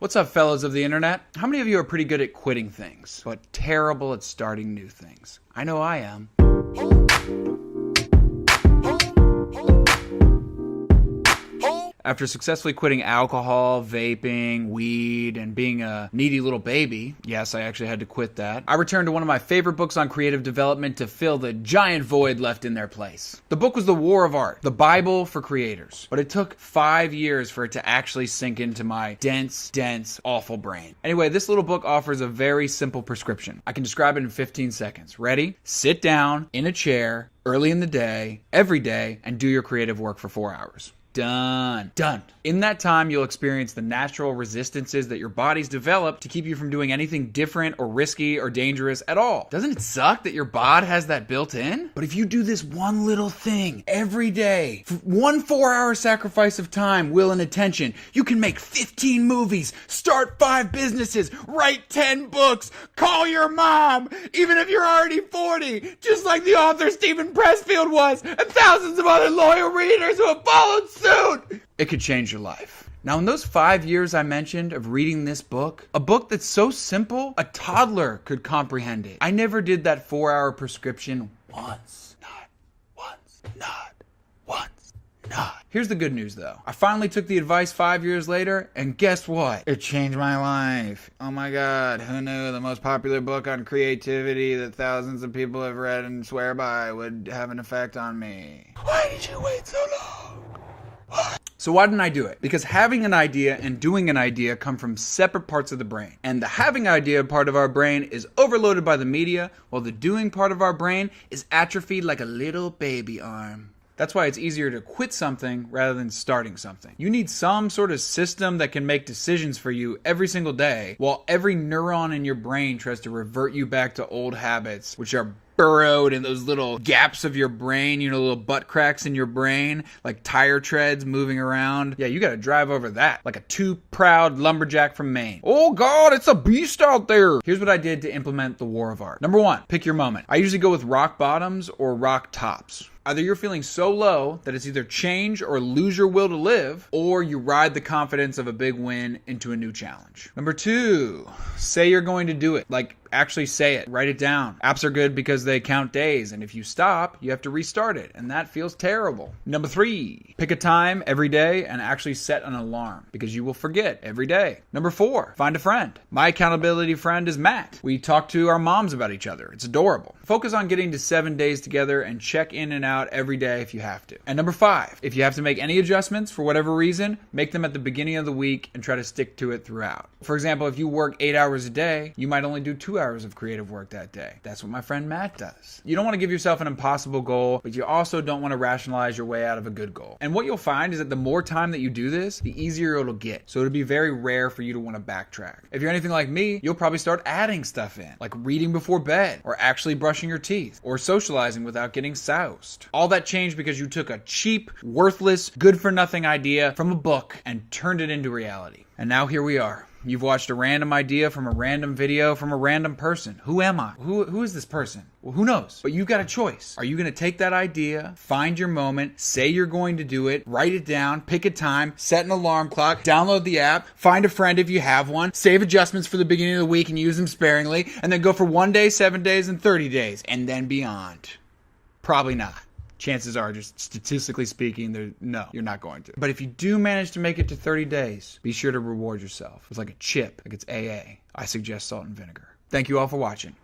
What's up, fellows of the internet? How many of you are pretty good at quitting things, but terrible at starting new things? I know I am. After successfully quitting alcohol, vaping, weed, and being a needy little baby, yes, I actually had to quit that, I returned to one of my favorite books on creative development to fill the giant void left in their place. The book was The War of Art, the Bible for creators. But it took 5 years for it to actually sink into my dense, awful brain. Anyway, this little book offers a very simple prescription. I can describe it in 15 seconds. Ready? Sit down in a chair early in the day, every day, and do your creative work for 4 hours. Done. In that time, you'll experience the natural resistances that your body's developed to keep you from doing anything different or risky or dangerous at all. Doesn't it suck that your bod has that built in? But if you do this one little thing every day, one 4-hour sacrifice of time, will, and attention, you can make 15 movies, start 5 businesses, write 10 books, call your mom, even if you're already 40, just like the author Steven Pressfield was, and thousands of other loyal readers who have followed suit. It could change your life. Now, in those 5 years I mentioned of reading this book, a book that's so simple, a toddler could comprehend it. I never did that 4-hour prescription once. Not once. Not once. Not. Here's the good news, though. I finally took the advice 5 years later, and guess what? It changed my life. Oh my God, who knew the most popular book on creativity that thousands of people have read and swear by would have an effect on me? Why did you wait so long? So why didn't I do it? Because having an idea and doing an idea come from separate parts of the brain. And the having idea part of our brain is overloaded by the media, while the doing part of our brain is atrophied like a little baby arm. That's why it's easier to quit something rather than starting something. You need some sort of system that can make decisions for you every single day, while every neuron in your brain tries to revert you back to old habits, which are burrowed in those little gaps of your brain, little butt cracks in your brain, like tire treads moving around. Yeah, you gotta drive over that, like a too proud lumberjack from Maine. Oh God, it's a beast out there. Here's what I did to implement the War of Art. Number 1, pick your moment. I usually go with rock bottoms or rock tops. Either you're feeling so low that it's either change or lose your will to live, or you ride the confidence of a big win into a new challenge. Number 2, say you're going to do it. Like, actually say it. Write it down. Apps are good because they count days, and if you stop, you have to restart it, and that feels terrible. Number 3, pick a time every day and actually set an alarm, because you will forget every day. Number 4, find a friend. My accountability friend is Matt. We talk to our moms about each other. It's adorable. Focus on getting to 7 days together and check in and out every day if you have to. And number 5, if you have to make any adjustments for whatever reason, make them at the beginning of the week and try to stick to it throughout. For example, if you work 8 hours a day, you might only do 2 hours of creative work that day. That's what my friend Matt does. You don't want to give yourself an impossible goal, but you also don't want to rationalize your way out of a good goal. And what you'll find is that the more time that you do this, the easier it'll get. So it'll be very rare for you to want to backtrack. If you're anything like me, you'll probably start adding stuff in, like reading before bed, or actually brushing your teeth, or socializing without getting soused. All that changed because you took a cheap, worthless, good-for-nothing idea from a book and turned it into reality. And now here we are. You've watched a random idea from a random video from a random person. Who am I? Who is this person? Well, who knows? But you've got a choice. Are you going to take that idea, find your moment, say you're going to do it, write it down, pick a time, set an alarm clock, download the app, find a friend if you have one, save adjustments for the beginning of the week and use them sparingly, and then go for 1 day, 7 days, and 30 days, and then beyond? Probably not. Chances are, just statistically speaking, no, you're not going to. But if you do manage to make it to 30 days, be sure to reward yourself with like a chip, like it's AA. I suggest salt and vinegar. Thank you all for watching.